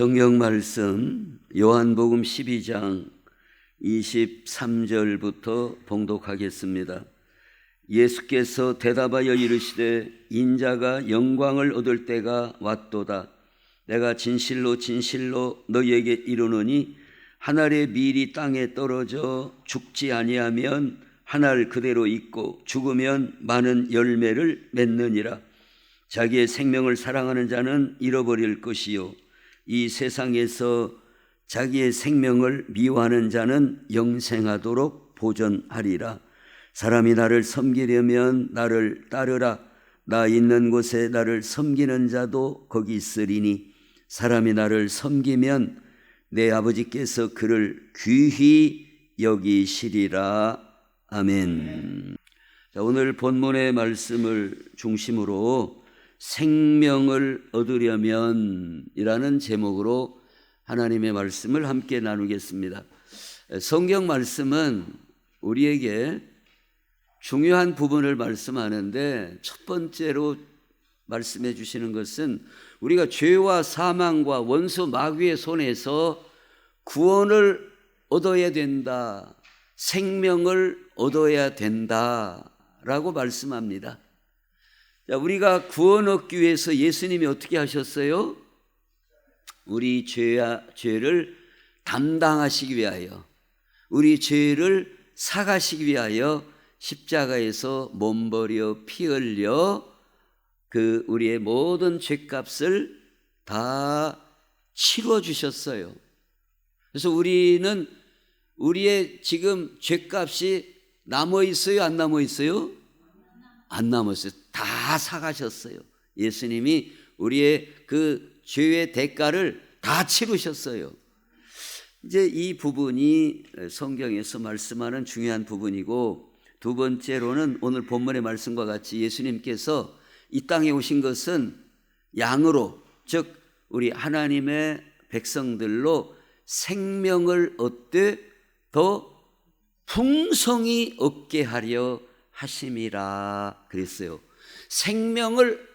성경 말씀 요한복음 12장 23절부터 봉독하겠습니다. 예수께서 대답하여 이르시되 인자가 영광을 얻을 때가 왔도다. 내가 진실로 진실로 너희에게 이르노니 한 알의 밀이 땅에 떨어져 죽지 아니하면 한 알 그대로 있고 죽으면 많은 열매를 맺느니라. 자기의 생명을 사랑하는 자는 잃어버릴 것이요 이 세상에서 자기의 생명을 미워하는 자는 영생하도록 보존하리라. 사람이 나를 섬기려면 나를 따르라. 나 있는 곳에 나를 섬기는 자도 거기 있으리니 사람이 나를 섬기면 내 아버지께서 그를 귀히 여기시리라. 아멘. 자, 오늘 본문의 말씀을 중심으로 생명을 얻으려면 이라는 제목으로 하나님의 말씀을 함께 나누겠습니다. 성경 말씀은 우리에게 중요한 부분을 말씀하는데 첫 번째로 말씀해 주시는 것은 우리가 죄와 사망과 원수 마귀의 손에서 구원을 얻어야 된다, 생명을 얻어야 된다라고 말씀합니다. 우리가 구원 얻기 위해서 예수님이 어떻게 하셨어요? 우리 죄를 담당하시기 위하여, 우리 죄를 사가시기 위하여 십자가에서 몸버려 피 흘려 그 우리의 모든 죄값을 다 치러 주셨어요. 그래서 우리는 우리의 지금 죄값이 남아 있어요, 안 남아 있어요? 안 남았어요. 다 사가셨어요. 예수님이 우리의 그 죄의 대가를 다 치르셨어요. 이제 이 부분이 성경에서 말씀하는 중요한 부분이고, 두 번째로는 오늘 본문의 말씀과 같이 예수님께서 이 땅에 오신 것은 양으로, 즉 우리 하나님의 백성들로 생명을 얻되 더 풍성히 얻게 하려 하심이라 그랬어요. 생명을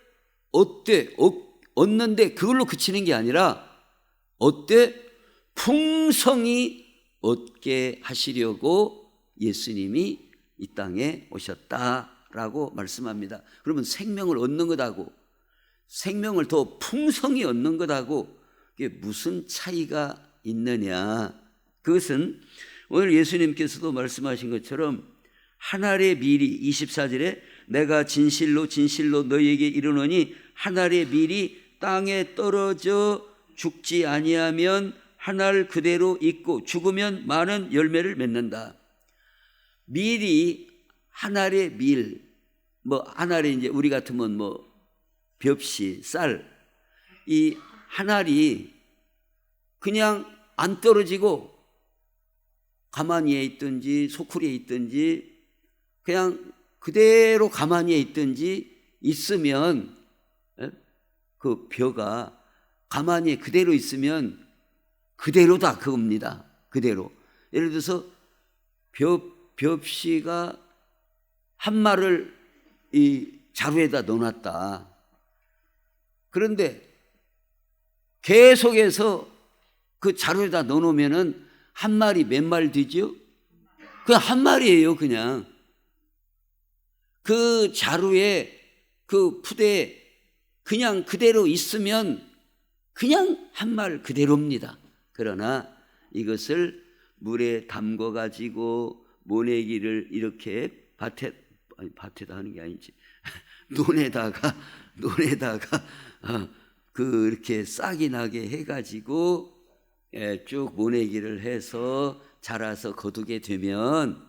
얻는데 그걸로 그치는 게 아니라 풍성히 얻게 하시려고 예수님이 이 땅에 오셨다라고 말씀합니다. 그러면 생명을 얻는 것하고 생명을 더 풍성히 얻는 것하고 이게 무슨 차이가 있느냐? 그것은 오늘 예수님께서도 말씀하신 것처럼 한 알의 밀이 24절에 내가 진실로 진실로 너희에게 이르노니 한 알의 밀이 땅에 떨어져 죽지 아니하면 한 알 그대로 있고 죽으면 많은 열매를 맺는다. 밀이 한 알의 밀, 한 알에 이제 우리 같으면 벽시, 쌀, 이 한 알이 그냥 안 떨어지고 가만히에 있든지 소쿠리에 있든지 그냥 그대로 가만히에 있든지 있으면 그 벼가 가만히 그대로 있으면 그대로다 그겁니다. 그대로. 예를 들어서 벽시가 한 마를 이 자루에다 넣어놨다. 그런데 계속해서 그 자루에다 넣어놓으면은 한 마리 몇 마리 되죠? 그냥 한 마리예요. 그냥 그 자루에 그 푸대에 그냥 그대로 있으면 그냥 한 말 그대로입니다. 그러나 이것을 물에 담궈 가지고 모내기를 이렇게 밭에다 하는 게 아니지 논에다가 그렇게 싹이 나게 해가지고 쭉 모내기를 해서 자라서 거두게 되면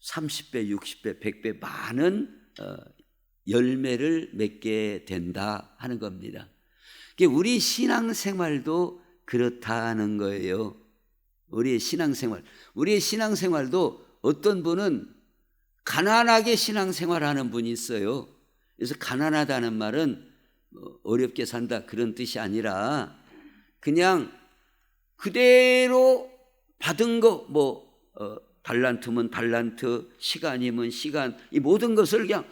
30배, 60배, 100배 많은 열매를 맺게 된다 하는 겁니다. 우리 신앙생활도 그렇다는 거예요. 우리의 신앙생활도 어떤 분은 가난하게 신앙생활하는 분이 있어요. 그래서 가난하다는 말은 어렵게 산다 그런 뜻이 아니라 그냥 그대로 받은 거 달란트면 달란트, 시간이면 시간, 이 모든 것을 그냥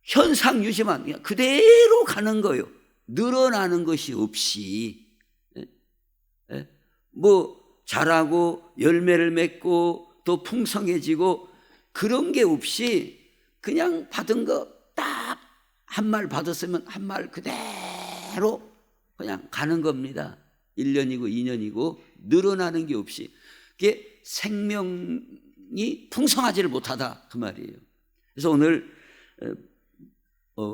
현상 유지만 그냥 그대로 가는 거예요. 늘어나는 것이 없이, 뭐 자라고 열매를 맺고 또 풍성해지고 그런 게 없이 그냥 받은 거 딱 한 말 받았으면 한 말 그대로 그냥 가는 겁니다. 1년이고 2년이고 늘어나는 게 없이. 그게 생명이 풍성하지를 못하다 그 말이에요. 그래서 오늘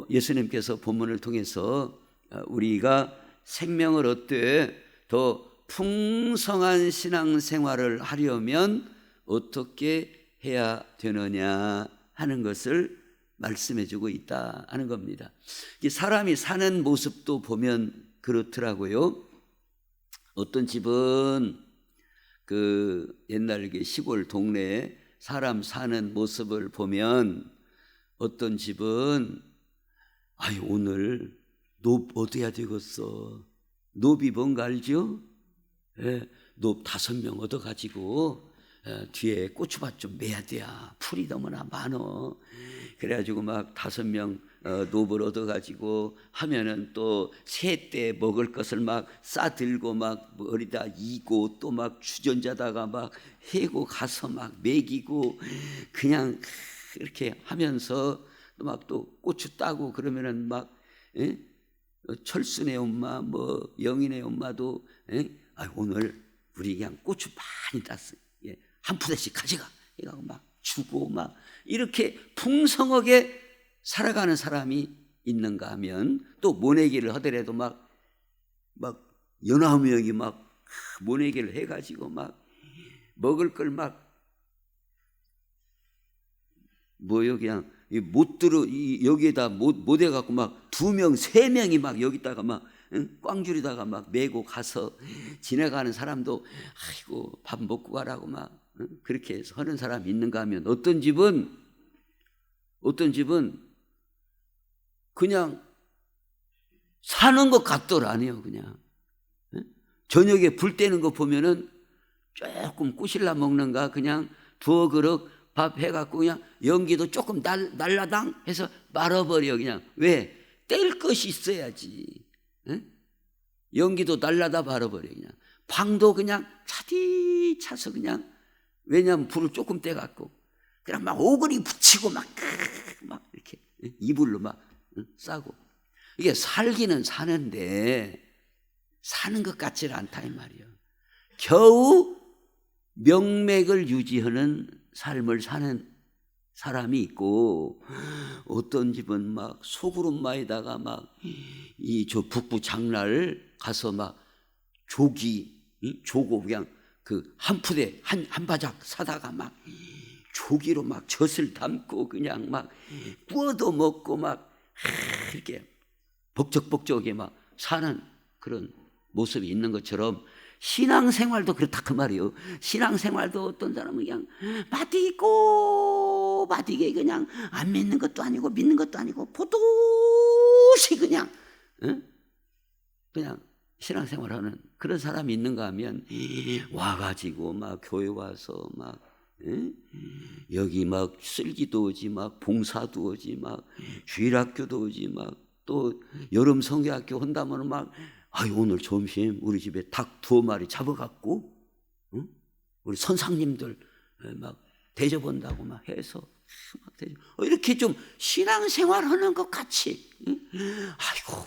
예수님께서 본문을 통해서 우리가 생명을 얻되 더 풍성한 신앙생활을 하려면 어떻게 해야 되느냐 하는 것을 말씀해주고 있다 하는 겁니다. 사람이 사는 모습도 보면 그렇더라고요. 어떤 집은 그 옛날 시골 동네에 사람 사는 모습을 보면 어떤 집은 오늘 노 얻어야 되겠어. 노비 뭔가 알죠? 노 5명 얻어가지고 뒤에 고추밭 좀 매야 돼야. 풀이 너무나 많어. 그래가지고 막 5명 노를 얻어가지고 하면은 또 새 때 먹을 것을 막 싸들고 막 어디다 이고 또 막 주전자다가 막 해고 가서 막 먹이고 그냥 이렇게 하면서 막 또 고추 따고 그러면은 막 철순의 엄마 뭐 영인의 엄마도 오늘 우리 그냥 고추 많이 땄어. 한 푸대씩 가져가. 이거 막 주고 막 이렇게 풍성하게 살아가는 사람이 있는가 하면 또 모내기를 하더라도 막 19명이 막 모내기를 해가지고 막 먹을 걸 막 뭐요 그냥 못 들어 여기에다 못 해갖고 막 2명 3명이 막 여기다가 막 꽝줄이다가 막 메고 가서 지나가는 사람도 아이고 밥 먹고 가라고 막 그렇게 해서 하는 사람이 있는가 하면 어떤 집은 그냥 사는 것 같더라니요. 그냥 저녁에 불 때는 거 보면은 조금 꼬실라 먹는가 그냥 2 그릇 밥 해갖고 그냥 연기도 조금 날라당 해서 말아버려. 그냥 왜? 뗄 것이 있어야지. 연기도 날라다 말아버려. 그냥 방도 그냥 차디 차서 그냥 왜냐하면 불을 조금 떼갖고 그냥 막 오그리 붙이고 막 이렇게 이불로 막 싸고. 이게 살기는 사는데 사는 것 같지는 않다 이 말이에요. 겨우 명맥을 유지하는 삶을 사는 사람이 있고 어떤 집은 막 소구름마에다가 막 저 북부 장날 가서 막 조고 그냥 그 한 푸대 한 바작 사다가 막 조기로 막 젖을 담고 그냥 막 구워도 먹고 막 이렇게 복적복적하게 막 사는 그런 모습이 있는 것처럼 신앙생활도 그렇다 그 말이에요. 신앙생활도 어떤 사람은 그냥 마디고 마디게 그냥 안 믿는 것도 아니고 믿는 것도 아니고 포도시 그냥 신앙생활하는 그런 사람이 있는가 하면 와가지고 막 교회 와서 막 여기 막 쓸기도 오지 막 봉사도 오지 막 주일학교도 오지 막 또 여름 성경학교 한다면 막 오늘 점심 우리 집에 닭 2마리 잡아갖고 우리 선상님들 막 대접한다고 막 해서 막 이렇게 좀 신앙생활 하는 것 같이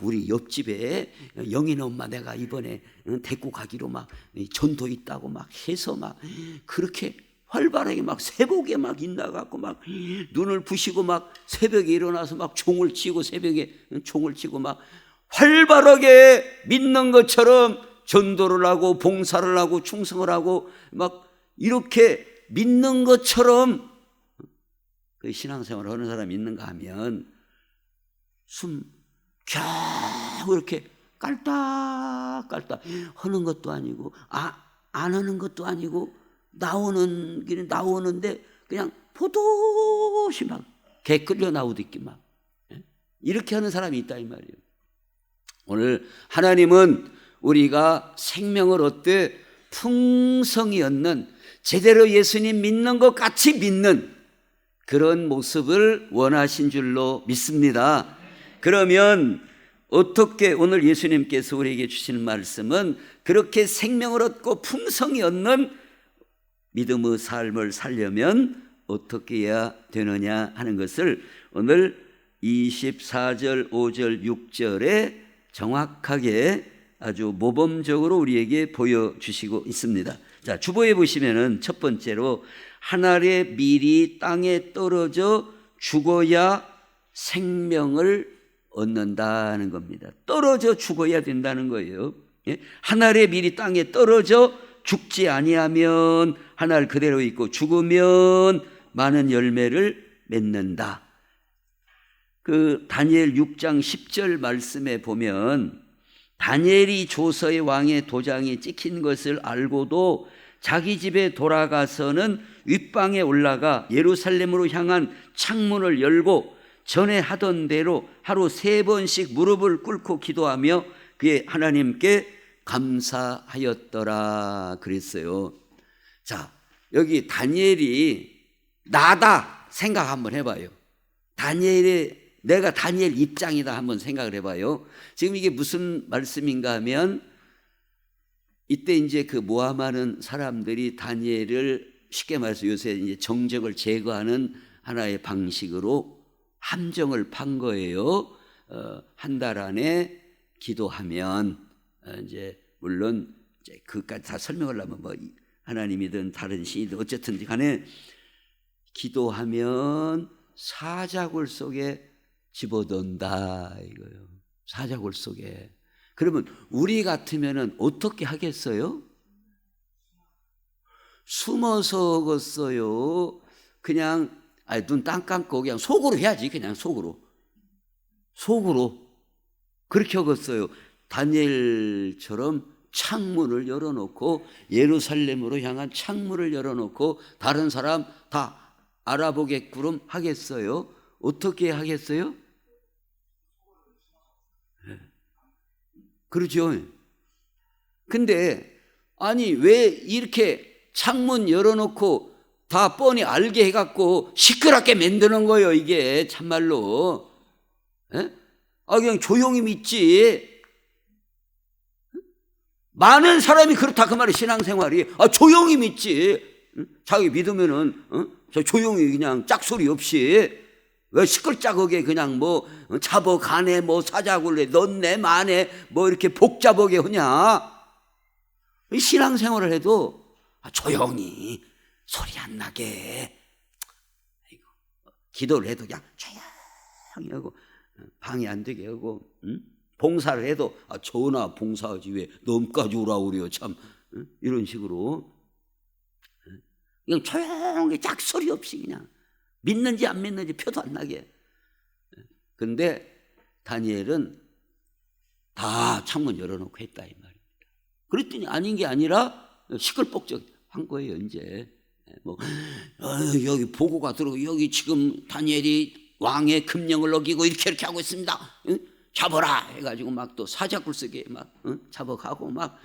우리 옆집에 영인 엄마 내가 이번에 데리고 가기로 막 전도 있다고 막 해서 막 그렇게 활발하게 막 새벽에 막 있나갖고 막 눈을 부시고 막 새벽에 일어나서 막 종을 치고 새벽에 종을 치고 막 활발하게 믿는 것처럼 전도를 하고 봉사를 하고 충성을 하고 막 이렇게 믿는 것처럼 그 신앙생활을 하는 사람이 있는가 하면 숨 겨우 이렇게 깔딱깔딱 하는 것도 아니고 안 하는 것도 아니고 나오는 길에 나오는데 그냥 포도시 막 개 끌려 나오듯이 막 이렇게 하는 사람이 있다 이 말이에요. 오늘 하나님은 우리가 생명을 얻되 풍성히 얻는 제대로 예수님 믿는 것 같이 믿는 그런 모습을 원하신 줄로 믿습니다. 그러면 어떻게 오늘 예수님께서 우리에게 주시는 말씀은 그렇게 생명을 얻고 풍성히 얻는 믿음의 삶을 살려면 어떻게 해야 되느냐 하는 것을 오늘 24절, 5절, 6절에 정확하게 아주 모범적으로 우리에게 보여주시고 있습니다. 자, 주보에 보시면은 첫 번째로 한 알의 밀이 땅에 떨어져 죽어야 생명을 얻는다는 겁니다. 떨어져 죽어야 된다는 거예요. 한 알의 밀이 땅에 떨어져 죽지 아니하면 한 알 그대로 있고 죽으면 많은 열매를 맺는다. 그 다니엘 6장 10절 말씀에 보면 다니엘이 조서의 왕의 도장이 찍힌 것을 알고도 자기 집에 돌아가서는 윗방에 올라가 예루살렘으로 향한 창문을 열고 전에 하던 대로 하루 3번씩 무릎을 꿇고 기도하며 그의 하나님께 감사하였더라 그랬어요. 자, 여기 다니엘이 나다 생각 한번 해봐요. 내가 다니엘 입장이다 한번 생각을 해봐요. 지금 이게 무슨 말씀인가 하면 이때 이제 그 모함하는 사람들이 다니엘을 쉽게 말해서 요새 이제 정적을 제거하는 하나의 방식으로 함정을 판 거예요. 한 달 안에 기도하면 이제 물론 이제 그까지 다 설명을 하면 뭐 하나님이든 다른 신이든 어쨌든 간에 기도하면 사자굴 속에 집어넣는다 이거요. 사자굴 속에. 그러면 우리 같으면은 어떻게 하겠어요? 숨어서 걷어요. 그냥 눈 딱 감고 그냥 속으로 해야지. 그냥 속으로 그렇게 하겠어요. 다니엘처럼 창문을 열어놓고 예루살렘으로 향한 창문을 열어놓고 다른 사람 다 알아보게끔 하겠어요? 어떻게 하겠어요? 그렇죠. 근데 아니 왜 이렇게 창문 열어놓고 다 뻔히 알게 해갖고 시끄럽게 만드는 거예요 이게 참말로. 그냥 조용히 믿지. 많은 사람이 그렇다 그 말이 신앙생활이. 조용히 믿지. 자기 믿으면은 저 조용히 그냥 짝소리 없이 왜 시끌짝하게 그냥 뭐 잡어가네 뭐 사자굴래 넣네 마네 뭐 이렇게 복잡하게 하냐. 신앙생활을 해도 조용히 소리 안 나게 기도를 해도 그냥 조용히 하고 방해 안 되게 하고 봉사를 해도 전하 봉사하지 왜 넘까지 오라 그래요 참 이런 식으로 그냥 조용히 짝소리 없이 그냥 믿는지 안 믿는지 표도 안 나게. 그런데 다니엘은 다 창문 열어놓고 했다 이 말입니다. 그랬더니 아닌 게 아니라 시끌벅적한 거예요 이제. 뭐 여기 보고가 들어오고 여기 지금 다니엘이 왕의 금령을 어기고 이렇게 하고 있습니다. 잡아라 해가지고 막 또 사자굴 속에 막 잡아가고 막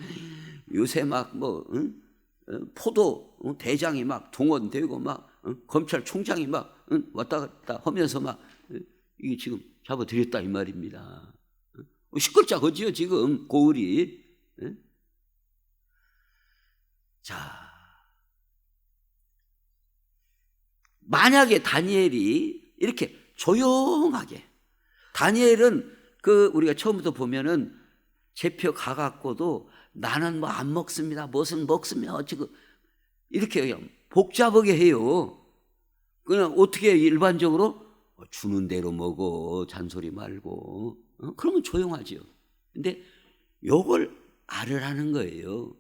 요새 막 뭐 포도 대장이 막 동원되고 막 검찰총장이 막 왔다 갔다 하면서 막 이게 지금 잡아들였다 이 말입니다. 시끌짝하지요 지금 고을이. 자, 만약에 다니엘이 이렇게 조용하게, 다니엘은 우리가 처음부터 보면은 제표 가갖고도 나는 뭐 안 먹습니다. 무슨 먹습니다. 지금 이렇게 복잡하게 해요. 그냥 어떻게 일반적으로 주는 대로 먹어 잔소리 말고 그러면 조용하지요. 근데 요걸 알으라는 거예요.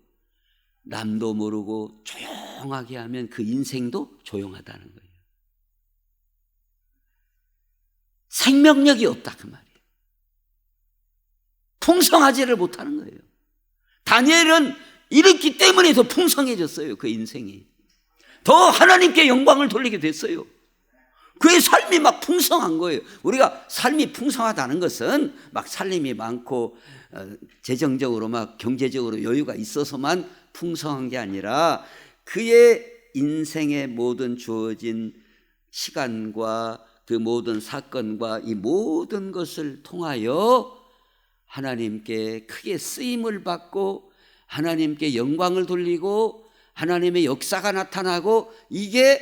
남도 모르고 조용하게 하면 그 인생도 조용하다는 거예요. 생명력이 없다 그 말이에요. 풍성하지를 못하는 거예요. 다니엘은 이랬기 때문에 더 풍성해졌어요. 그 인생이 더 하나님께 영광을 돌리게 됐어요. 그의 삶이 막 풍성한 거예요. 우리가 삶이 풍성하다는 것은 막 살림이 많고 재정적으로 막 경제적으로 여유가 있어서만 풍성한 게 아니라 그의 인생의 모든 주어진 시간과 그 모든 사건과 이 모든 것을 통하여 하나님께 크게 쓰임을 받고 하나님께 영광을 돌리고 하나님의 역사가 나타나고, 이게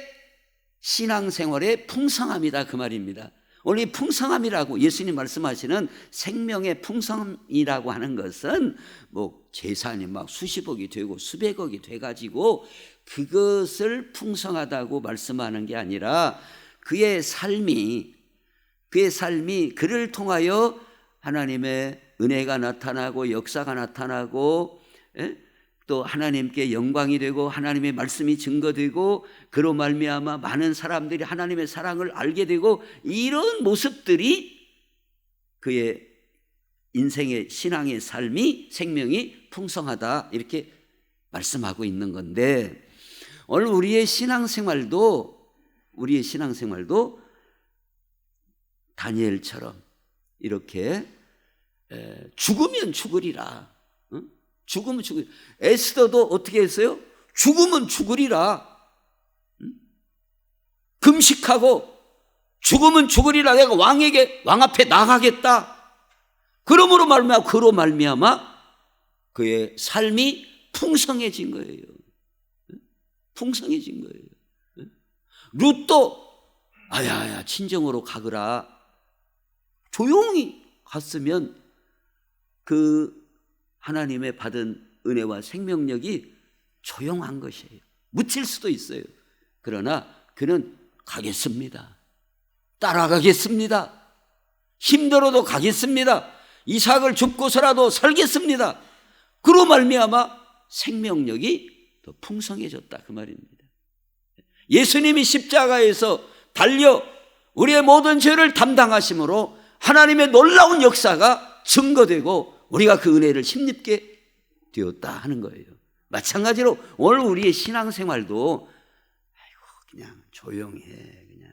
신앙생활의 풍성함이다 그 말입니다. 오늘 이 풍성함이라고 예수님 말씀하시는 생명의 풍성이라고 하는 것은 뭐 재산이 막 수십억이 되고 수백억이 돼가지고 그것을 풍성하다고 말씀하는 게 아니라 그의 삶이 그를 통하여 하나님의 은혜가 나타나고 역사가 나타나고, 또 하나님께 영광이 되고 하나님의 말씀이 증거되고 그로 말미암아 많은 사람들이 하나님의 사랑을 알게 되고, 이런 모습들이 그의 인생의 신앙의 삶이 생명이 풍성하다 이렇게 말씀하고 있는 건데, 오늘 우리의 신앙생활도 다니엘처럼 이렇게 죽으면 죽으리라. 죽으면 죽으리라. 에스더도 어떻게 했어요? 죽으면 죽으리라. 금식하고 죽으면 죽으리라. 내가 왕 앞에 나가겠다. 그러므로 말미암아 그의 삶이 풍성해진 거예요. 풍성해진 거예요. 룻도 아야야 친정으로 가거라. 조용히 갔으면 그 하나님의 받은 은혜와 생명력이 조용한 것이에요. 묻힐 수도 있어요. 그러나 그는 가겠습니다. 따라가겠습니다. 힘들어도 가겠습니다. 이삭을 줍고서라도 살겠습니다. 그로 말미암아 생명력이 더 풍성해졌다 그 말입니다. 예수님이 십자가에서 달려 우리의 모든 죄를 담당하심으로 하나님의 놀라운 역사가 증거되고 우리가 그 은혜를 힘입게 되었다 하는 거예요. 마찬가지로 오늘 우리의 신앙생활도 그냥 조용해, 그냥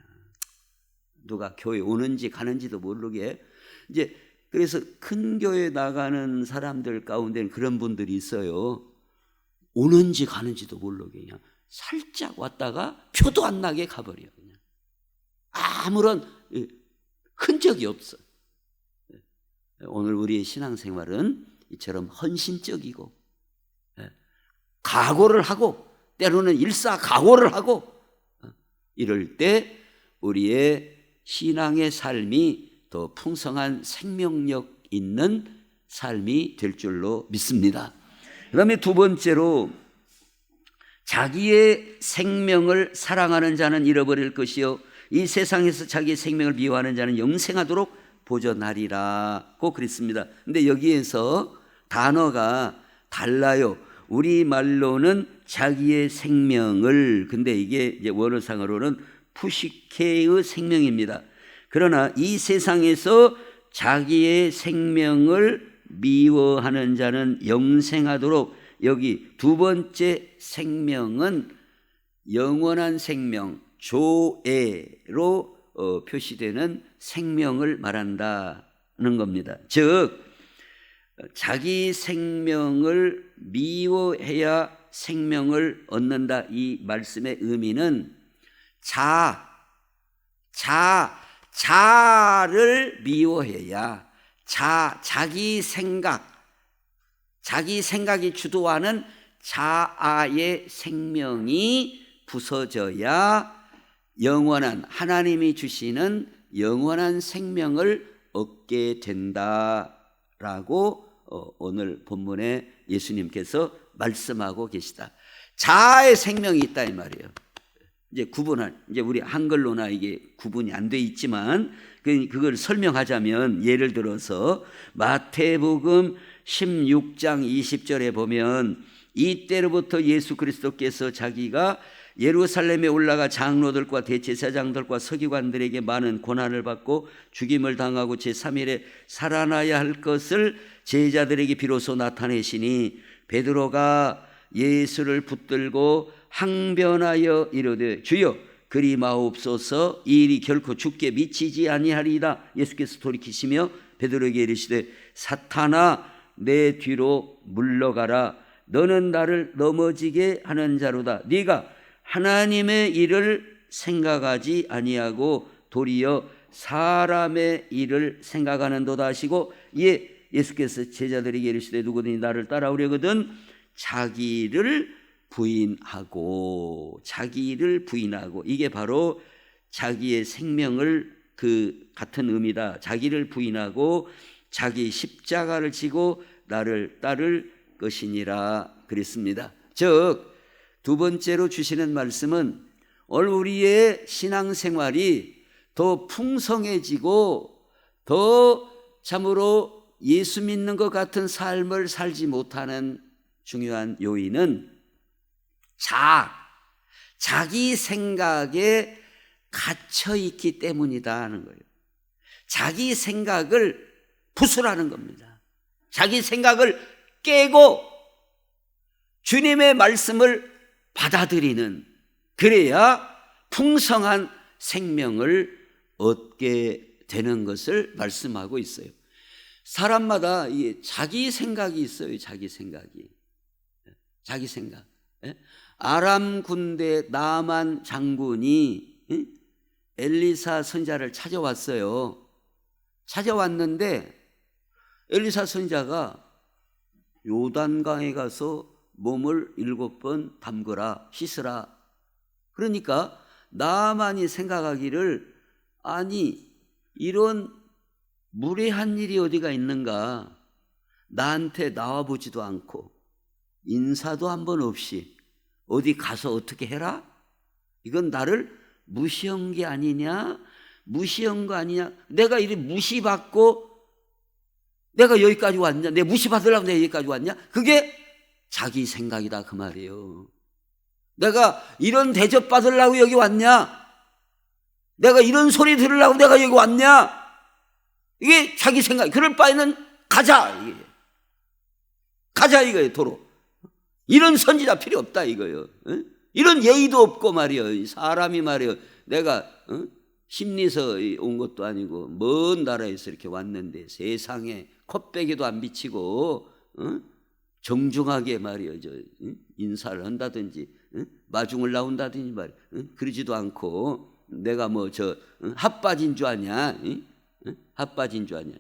누가 교회 오는지 가는지도 모르게. 이제 그래서 큰 교회 나가는 사람들 가운데는 그런 분들이 있어요. 오는지 가는지도 모르게 그냥 살짝 왔다가 표도 안 나게 가버려요. 그냥 아무런 흔적이 없어. 오늘 우리의 신앙생활은 이처럼 헌신적이고 각오를 하고 때로는 일사각오를 하고 이럴 때 우리의 신앙의 삶이 더 풍성한 생명력 있는 삶이 될 줄로 믿습니다. 그 다음에 두 번째로, 자기의 생명을 사랑하는 자는 잃어버릴 것이요 이 세상에서 자기의 생명을 미워하는 자는 영생하도록 보존하리라고 그랬습니다. 근데 여기에서 단어가 달라요. 우리말로는 자기의 생명을, 근데 이게 이제 원어상으로는 푸시케의 생명입니다. 그러나 이 세상에서 자기의 생명을 미워하는 자는 영생하도록, 여기 두 번째 생명은 영원한 생명, 조에로 표시되는 생명을 말한다는 겁니다. 즉 자기 생명을 미워해야 생명을 얻는다, 이 말씀의 의미는 자를 미워해야 자기 생각이 주도하는 자아의 생명이 부서져야 영원한, 하나님이 주시는 영원한 생명을 얻게 된다라고 오늘 본문에 예수님께서 말씀하고 계시다. 자아의 생명이 있다 이 말이에요. 이제 우리 한글로나 이게 구분이 안 돼 있지만 그걸 설명하자면, 예를 들어서 마태복음 16장 20절에 보면 이때로부터 예수 그리스도께서 자기가 예루살렘에 올라가 장로들과 대제사장들과 서기관들에게 많은 고난을 받고 죽임을 당하고 제3일에 살아나야 할 것을 제자들에게 비로소 나타내시니, 베드로가 예수를 붙들고 항변하여 이르되 주여 그리 마옵소서, 이 일이 결코 주께 미치지 아니하리이다. 예수께서 돌이키시며 베드로에게 이르시되 사탄아 내 뒤로 물러가라. 너는 나를 넘어지게 하는 자로다. 네가 하나님의 일을 생각하지 아니하고 도리어 사람의 일을 생각하는도다 하시고, 이에 예수께서 제자들에게 이르시되 누구든지 나를 따라오려거든 자기를 부인하고 이게 바로 자기의 생명을 그 같은 의미다. 자기를 부인하고 자기 십자가를 지고 나를 따를 것이니라 그랬습니다. 즉 두 번째로 주시는 말씀은 오늘 우리의 신앙생활이 더 풍성해지고 더 참으로 예수 믿는 것 같은 삶을 살지 못하는 중요한 요인은 자기 생각에 갇혀 있기 때문이다 하는 거예요. 자기 생각을 부수라는 겁니다. 자기 생각을 깨고 주님의 말씀을 받아들이는, 그래야 풍성한 생명을 얻게 되는 것을 말씀하고 있어요. 사람마다 자기 생각이 있어요. 자기 생각. 아람 군대 나만 장군이 엘리사 선지자를 찾아왔어요. 찾아왔는데 엘리사 선지자가 요단강에 가서 몸을 7번 담그라, 씻으라. 그러니까 나만이 생각하기를, 아니 이런 무례한 일이 어디가 있는가, 나한테 나와보지도 않고 인사도 한 번 없이 어디 가서 어떻게 해라? 이건 나를 무시한 게 아니냐? 무시한 거 아니냐? 내가 이렇게 무시받고 내가 여기까지 왔냐? 내 무시받으려고 내가 여기까지 왔냐? 그게 자기 생각이다 그 말이에요. 내가 이런 대접 받으려고 여기 왔냐? 내가 이런 소리 들으려고 내가 여기 왔냐? 이게 자기 생각. 그럴 바에는 가자 이거예요. 도로 이런 선지자 필요 없다 이거예요. 이런 예의도 없고 말이에요. 사람이 말이에요. 내가 심리서 온 것도 아니고 먼 나라에서 이렇게 왔는데 세상에 콧배기도 안 비치고 정중하게 말이에요. 인사를 한다든지 마중을 나온다든지 말이에요. 그러지도 않고 내가 뭐 핫바진 줄 아냐? 핫바진 줄 아냐?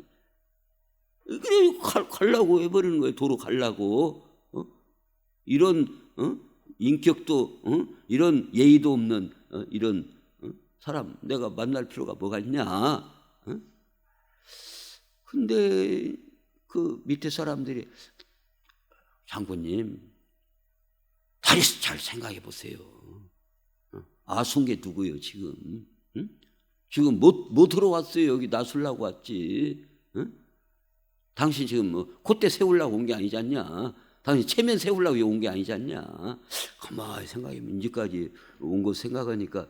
그래 가려고 해버리는 거예요. 도로 가려고. 이런 인격도 이런 예의도 없는 이런 사람 내가 만날 필요가 뭐가 있냐? 근데 그 밑에 사람들이, 장군님 다시 잘 생각해 보세요. 아순게 누구예요 지금? 지금 뭐 들어왔어요? 여기 나술라고 왔지. 당신 지금 뭐 콧대 세우려고 온 게 아니지 않냐? 당신 체면 세우려고 온 게 아니지 않냐? 가만히 생각하면 이제까지 온 거 생각하니까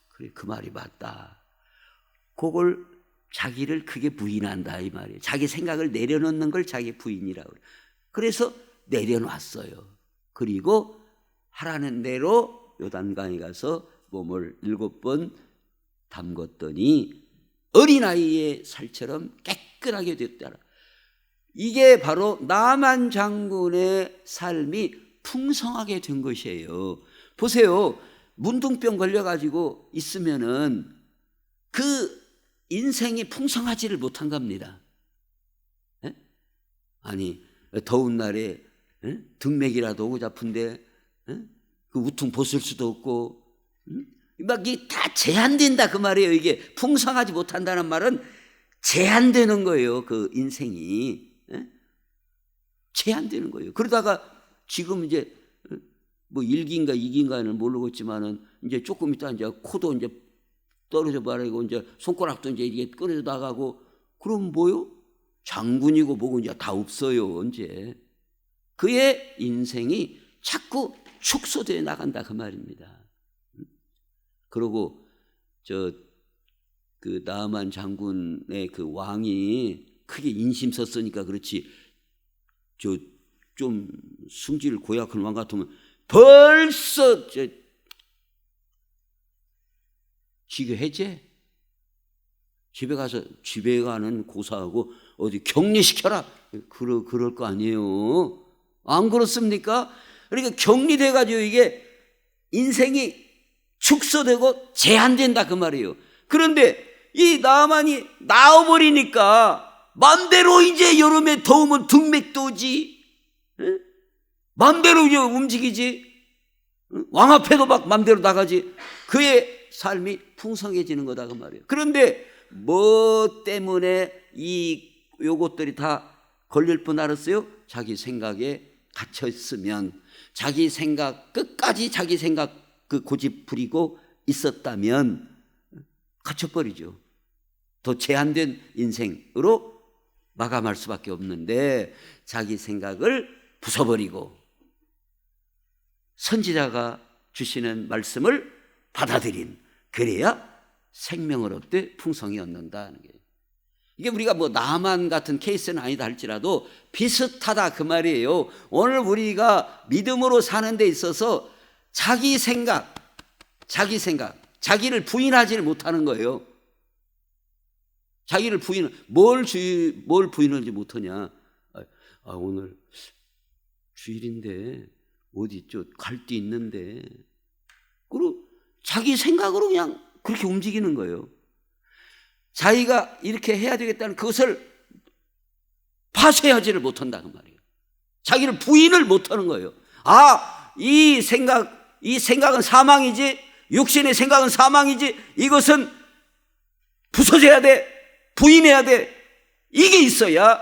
그래, 그 말이 맞다. 그걸 자기를 크게 부인한다 이 말이에요. 자기 생각을 내려놓는 걸 자기 부인이라고 그래요. 그래서 내려놨어요. 그리고 하라는 대로 요단강에 가서 몸을 7번 담궜더니 어린아이의 살처럼 깨끗하게 됐다. 이게 바로 나만 장군의 삶이 풍성하게 된 것이에요. 보세요. 문둥병 걸려가지고 있으면은 그 인생이 풍성하지를 못한 겁니다. 아니 더운 날에 등맥이라도 오고 잡은데 그 우퉁 벗을 수도 없고 막 이게 다 제한된다 그 말이에요. 이게 풍성하지 못한다는 말은 제한되는 거예요. 그 인생이 제한되는 거예요. 그러다가 지금 이제 뭐 1기인가 2기인가는 모르겠지만은 이제 조금 있다 이제 코도 이제 떨어져 버리고 이제 손가락도 이제 이게 끊어져 나가고, 그럼 뭐요? 장군이고 뭐고 이제 다 없어요. 언제 그의 인생이 자꾸 축소되어 나간다 그 말입니다. 그리고 그 나만 장군의 그 왕이 크게 인심 썼으니까 그렇지, 좀 승질 고약한 왕 같으면 벌써 지교 해제? 집에 가는 고사하고 어디 격리시켜라. 그럴 거 아니에요. 안 그렇습니까? 그러니까 격리돼가지고 이게 인생이 축소되고 제한된다 그 말이에요. 그런데 이 나만이 나와버리니까 마음대로 이제 여름에 더우면 등맥도 오지, 마음대로 이제 움직이지, 왕 앞에도 막 마음대로 나가지. 그의 삶이 풍성해지는 거다 그 말이에요. 그런데 뭐 때문에 요것들이 다 걸릴 뻔 알았어요? 자기 생각에 갇혀 있으면, 자기 생각 끝까지 자기 생각 그 고집 부리고 있었다면 갇혀버리죠. 더 제한된 인생으로 마감할 수밖에 없는데, 자기 생각을 부숴버리고 선지자가 주시는 말씀을 받아들인, 그래야 생명을 얻되 풍성히 얻는다는 게, 이게 우리가 뭐 나만 같은 케이스는 아니다 할지라도 비슷하다 그 말이에요. 오늘 우리가 믿음으로 사는 데 있어서 자기 생각, 자기를 부인하지를 못하는 거예요. 자기를 뭘 부인하지 못하냐. 오늘 주일인데 어디 갈 데 있는데, 그리고 자기 생각으로 그냥 그렇게 움직이는 거예요. 자기가 이렇게 해야 되겠다는 그것을 파쇄하지를 못한다 그 말이에요. 자기를 부인을 못하는 거예요. 이 생각은 사망이지, 육신의 생각은 사망이지, 이것은 부서져야 돼, 부인해야 돼. 이게 있어야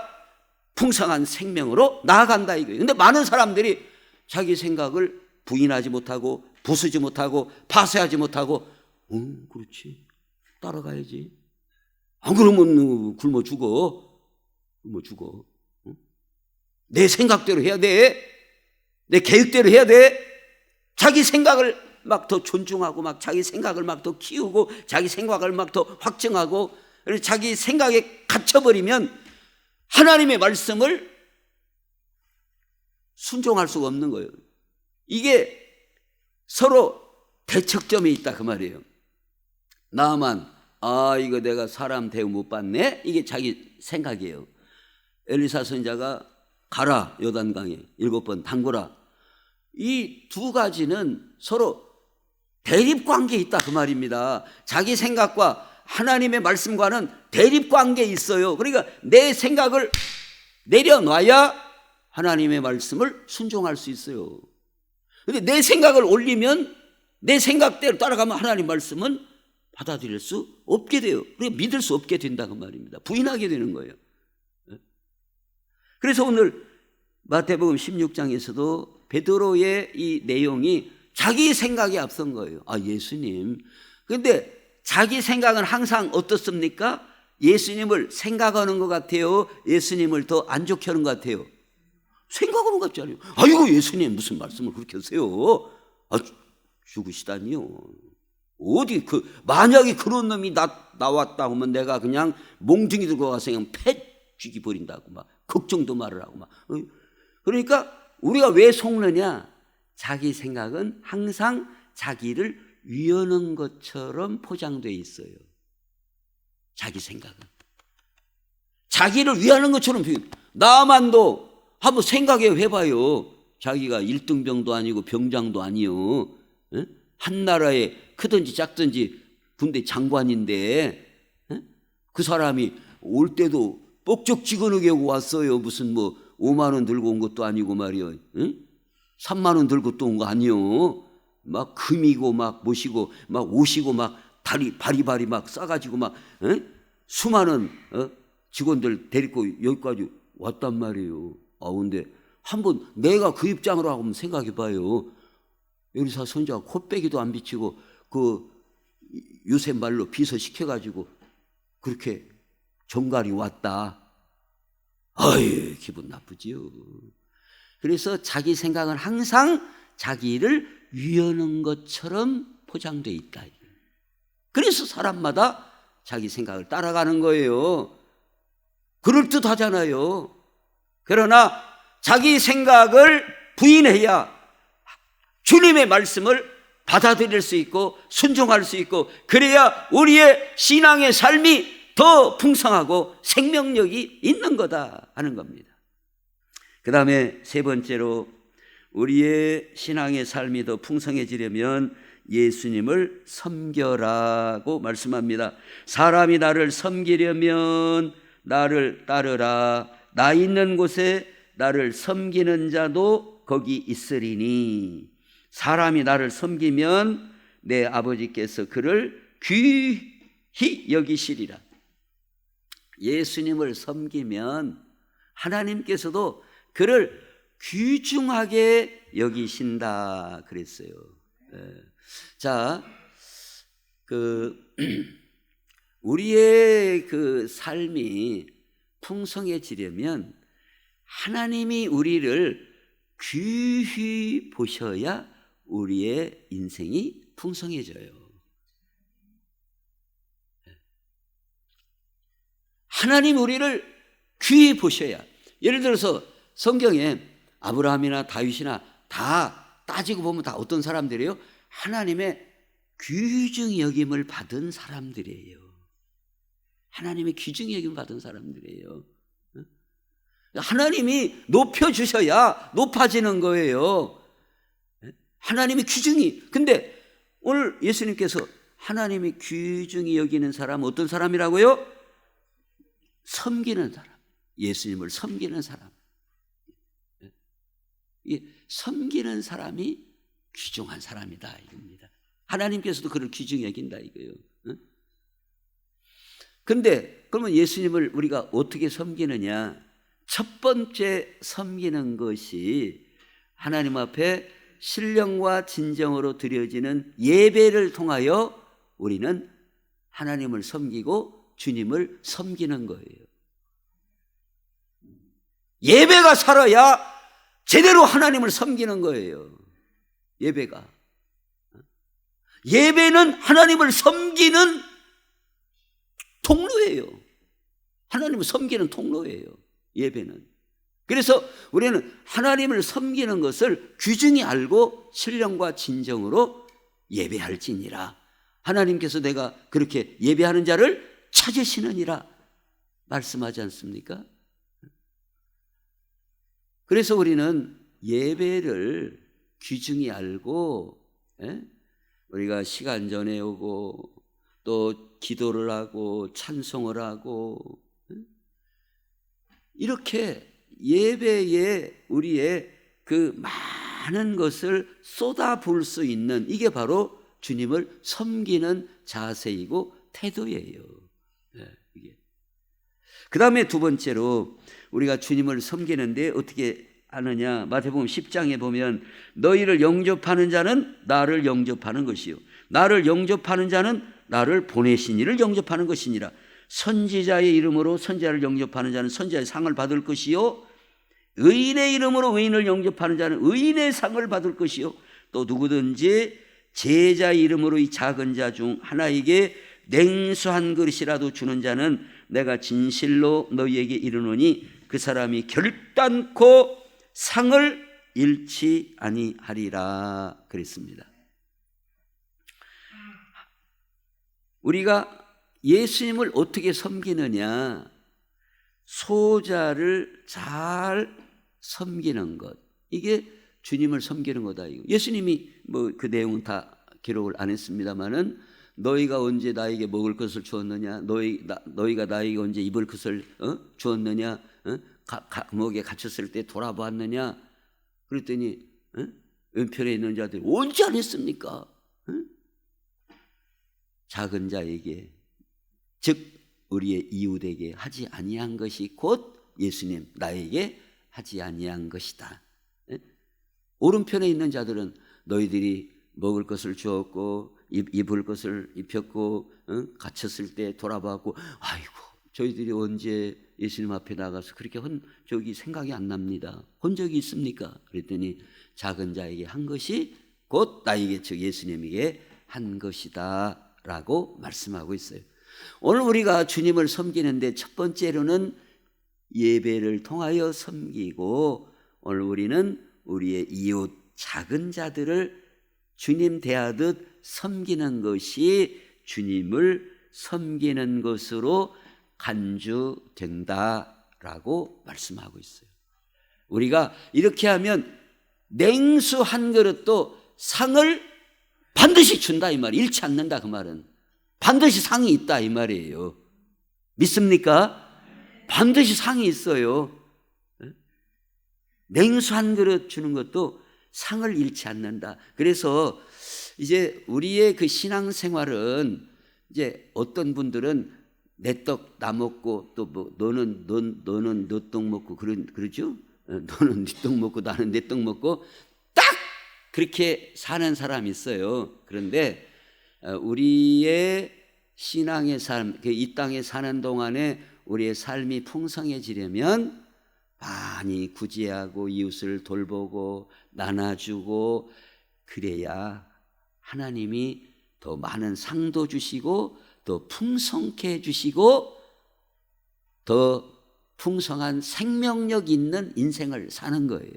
풍성한 생명으로 나아간다 이거예요. 근데 많은 사람들이 자기 생각을 부인하지 못하고 부수지 못하고 파쇄하지 못하고, 그렇지, 따라가야지, 안 그러면 굶어 죽어. 내 생각대로 해야 돼, 내 계획대로 해야 돼. 자기 생각을 막 더 존중하고, 막 자기 생각을 막 더 키우고, 자기 생각을 막 더 확증하고, 그래서 자기 생각에 갇혀버리면 하나님의 말씀을 순종할 수가 없는 거예요. 이게 서로 대척점이 있다 그 말이에요. 나만 이거 내가 사람 대우 못 받네, 이게 자기 생각이에요. 엘리사 선지자가 가라 요단강에 7번 담그라, 이 두 가지는 서로 대립관계에 있다 그 말입니다. 자기 생각과 하나님의 말씀과는 대립관계에 있어요. 그러니까 내 생각을 내려놔야 하나님의 말씀을 순종할 수 있어요. 그런데 내 생각을 올리면, 내 생각대로 따라가면 하나님 말씀은 받아들일 수 없게 돼요. 그러니까 믿을 수 없게 된다는 말입니다. 부인하게 되는 거예요. 그래서 오늘 마태복음 16장에서도 베드로의 이 내용이 자기 생각에 앞선 거예요. 예수님. 그런데 자기 생각은 항상 어떻습니까? 예수님을 생각하는 것 같아요? 예수님을 더 안 좋게 하는 것 같아요? 생각하는 것 같잖아요. 아이고 예수님 무슨 말씀을 그렇게 하세요? 죽으시다니요. 어디 만약에 그런 놈이 나왔다 하면 내가 그냥 몽둥이 들고 가서 그냥 패 죽이 버린다고 막 걱정도 말을 하고 막. 그러니까 우리가 왜 속느냐? 자기 생각은 항상 자기를 위하는 것처럼 포장되어 있어요. 자기 생각은 자기를 위하는 것처럼. 나만도 한번 해봐요. 자기가 1등병도 아니고 병장도 아니요, 한 나라에 크든지 작든지 군대 장관인데, 그 사람이 올 때도 뻑적지근하게 왔어요. 무슨 5만 원 들고 온 것도 아니고 말이요, 3만 원 들고 또 온 거 아니요. 막 금이고 막 모시고 막 오시고 막 바리바리 막 싸가지고 막 수많은 직원들 데리고 여기까지 왔단 말이에요. 근데 한번 내가 그 입장으로 한번 생각해 봐요. 엘리사 선지자가 콧배기도 안 비치고 그 요새 말로 비서시켜가지고 그렇게 정갈이 왔다. 기분 나쁘지요. 그래서 자기 생각은 항상 자기를 위하는 것처럼 포장되어 있다. 그래서 사람마다 자기 생각을 따라가는 거예요. 그럴듯하잖아요. 그러나 자기 생각을 부인해야 주님의 말씀을 받아들일 수 있고 순종할 수 있고, 그래야 우리의 신앙의 삶이 더 풍성하고 생명력이 있는 거다 하는 겁니다. 그 다음에 세 번째로, 우리의 신앙의 삶이 더 풍성해지려면 예수님을 섬겨라고 말씀합니다. 사람이 나를 섬기려면 나를 따르라. 나 있는 곳에 나를 섬기는 자도 거기 있으리니 사람이 나를 섬기면 내 아버지께서 그를 귀히 여기시리라. 예수님을 섬기면 하나님께서도 그를 귀중하게 여기신다 그랬어요. 자, 우리의 그 삶이 풍성해지려면 하나님이 우리를 귀히 보셔야 우리의 인생이 풍성해져요. 하나님 우리를 귀히 보셔야. 예를 들어서 성경에 아브라함이나 다윗이나 다 따지고 보면 다 어떤 사람들이에요? 하나님의 귀중히 여김을 받은 사람들이에요. 하나님의 귀중히 여김을 받은 사람들이에요. 하나님이 높여주셔야 높아지는 거예요. 하나님이 귀중히. 근데 오늘 예수님께서 하나님이 귀중히 여기는 사람 어떤 사람이라고요? 섬기는 사람. 예수님을 섬기는 사람. 섬기는 사람이 귀중한 사람이다 이겁니다. 하나님께서도 그를 귀중히 여긴다 이거예요. 근데 그러면 예수님을 우리가 어떻게 섬기느냐? 첫 번째 섬기는 것이 하나님 앞에 신령과 진정으로 드려지는 예배를 통하여 우리는 하나님을 섬기고 주님을 섬기는 거예요. 예배가 살아야 제대로 하나님을 섬기는 거예요. 예배가. 예배는 하나님을 섬기는 통로예요. 하나님을 섬기는 통로예요. 예배는. 그래서 우리는 하나님을 섬기는 것을 귀중히 알고 신령과 진정으로 예배할지니라. 하나님께서 내가 그렇게 예배하는 자를 찾으시느니라 말씀하지 않습니까? 그래서 우리는 예배를 귀중히 알고 우리가 시간 전에 오고 또 기도를 하고 찬송을 하고 이렇게 예배에 우리의 그 많은 것을 쏟아부을 수 있는 이게 바로 주님을 섬기는 자세이고 태도예요. 그 다음에 두 번째로 우리가 주님을 섬기는데 어떻게 하느냐? 마태복음 10장에 보면 너희를 영접하는 자는 나를 영접하는 것이요 나를 영접하는 자는 나를 보내신 이를 영접하는 것이니라. 선지자의 이름으로 선지자를 영접하는 자는 선지자의 상을 받을 것이요 의인의 이름으로 의인을 영접하는 자는 의인의 상을 받을 것이요 또 누구든지 제자의 이름으로 이 작은 자 중 하나에게 냉수 한 그릇이라도 주는 자는 내가 진실로 너희에게 이르노니 그 사람이 결단코 상을 잃지 아니하리라 그랬습니다. 우리가 예수님을 어떻게 섬기느냐? 소자를 잘 섬기는 것. 이게 주님을 섬기는 거다. 예수님이 뭐 그 내용은 다 기록을 안 했습니다만은 너희가 언제 나에게 먹을 것을 주었느냐? 너희가 나에게 언제 입을 것을 주었느냐? 감옥에 갇혔을 때 돌아보았느냐? 그랬더니 왼편에 있는 자들이 언제 안 했습니까? 작은 자에게 즉 우리의 이웃에게 하지 아니한 것이 곧 예수님 나에게 하지 아니한 것이다. 오른편에 있는 자들은 너희들이 먹을 것을 주었고 입을 것을 입혔고 갇혔을 때 돌아봤고 아이고 저희들이 언제 예수님 앞에 나가서 그렇게 저기 생각이 안 납니다. 본 적이 있습니까? 그랬더니 작은 자에게 한 것이 곧 나에게 즉 예수님에게 한 것이다 라고 말씀하고 있어요. 오늘 우리가 주님을 섬기는데 첫 번째로는 예배를 통하여 섬기고 오늘 우리는 우리의 이웃 작은 자들을 주님 대하듯 섬기는 것이 주님을 섬기는 것으로 간주된다라고 말씀하고 있어요. 우리가 이렇게 하면 냉수 한 그릇도 상을 반드시 준다 이 말이에요. 잃지 않는다 그 말은 반드시 상이 있다 이 말이에요. 믿습니까? 반드시 상이 있어요. 냉수 한 그릇 주는 것도 상을 잃지 않는다. 그래서 이제 우리의 그 신앙생활은 이제 어떤 분들은 내 떡 나 먹고 또 뭐 너는 너 떡 먹고 그러죠? 너는 네 떡 먹고 나는 내 떡 먹고 딱 그렇게 사는 사람이 있어요. 그런데 우리의 신앙의 삶, 이 땅에 사는 동안에 우리의 삶이 풍성해지려면 많이 구제하고 이웃을 돌보고 나눠주고 그래야 하나님이 더 많은 상도 주시고 더 풍성케 해주시고 더 풍성한 생명력 있는 인생을 사는 거예요.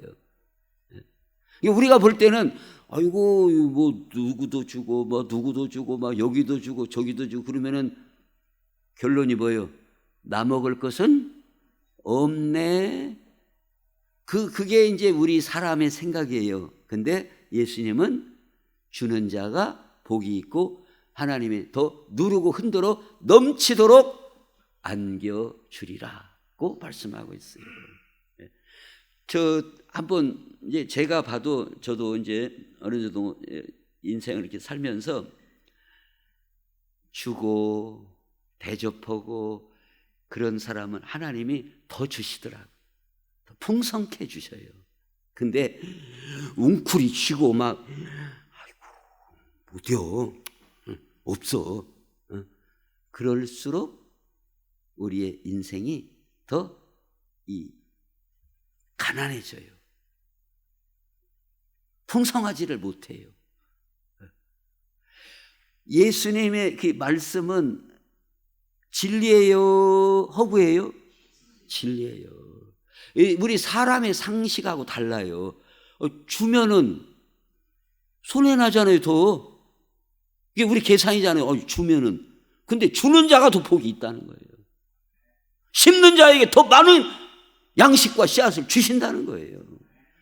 우리가 볼 때는 아이고 뭐 누구도 주고 뭐 누구도 주고 막 여기도 주고 저기도 주고 그러면은 결론이 뭐예요? 나 먹을 것은 없네. 그게 이제 우리 사람의 생각이에요. 근데 예수님은 주는 자가 복이 있고 하나님이 더 누르고 흔들어 넘치도록 안겨주리라고 말씀하고 있어요. 저 한번 이제 제가 봐도 저도 이제 어느 정도 인생을 이렇게 살면서 주고 대접하고 그런 사람은 하나님이 더 주시더라고요. 더 풍성케 주셔요. 근데 웅크리 치고 막 아이고 못해요. 없어. 그럴수록 우리의 인생이 더 가난해져요. 풍성하지를 못해요. 예수님의 그 말씀은 진리예요? 허구예요? 진리예요. 우리 사람의 상식하고 달라요. 주면은 손해나잖아요, 더. 이게 우리 계산이잖아요. 주면은. 근데 주는 자가 더 복이 있다는 거예요. 심는 자에게 더 많은 양식과 씨앗을 주신다는 거예요.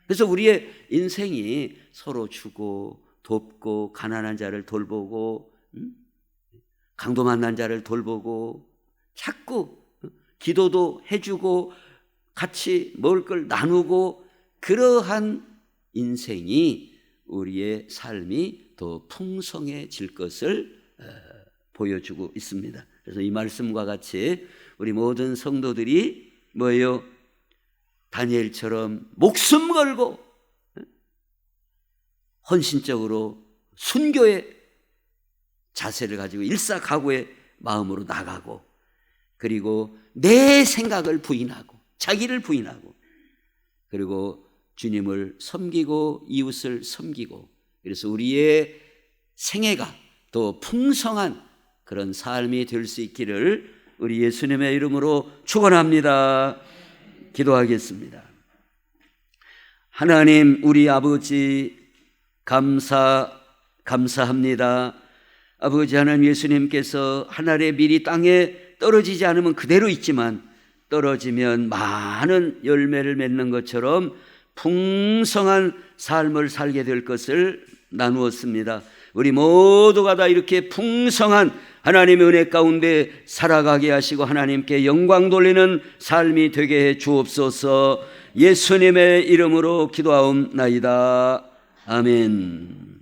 그래서 우리의 인생이 서로 주고 돕고 가난한 자를 돌보고 강도 만난 자를 돌보고 자꾸 기도도 해주고 같이 먹을 걸 나누고 그러한 인생이 우리의 삶이 더 풍성해질 것을 보여주고 있습니다. 그래서 이 말씀과 같이 우리 모든 성도들이 뭐예요? 다니엘처럼 목숨 걸고 헌신적으로 순교의 자세를 가지고 일사각오의 마음으로 나가고 그리고 내 생각을 부인하고 자기를 부인하고 그리고 주님을 섬기고 이웃을 섬기고 그래서 우리의 생애가 더 풍성한 그런 삶이 될 수 있기를 우리 예수님의 이름으로 축원합니다. 기도하겠습니다. 하나님 우리 아버지 감사합니다. 아버지 하나님 예수님께서 하늘의 밀이 땅에 떨어지지 않으면 그대로 있지만 떨어지면 많은 열매를 맺는 것처럼 풍성한 삶을 살게 될 것을 나누었습니다. 우리 모두가 다 이렇게 풍성한 하나님의 은혜 가운데 살아가게 하시고 하나님께 영광 돌리는 삶이 되게 해 주옵소서. 예수님의 이름으로 기도하옵나이다. 아멘.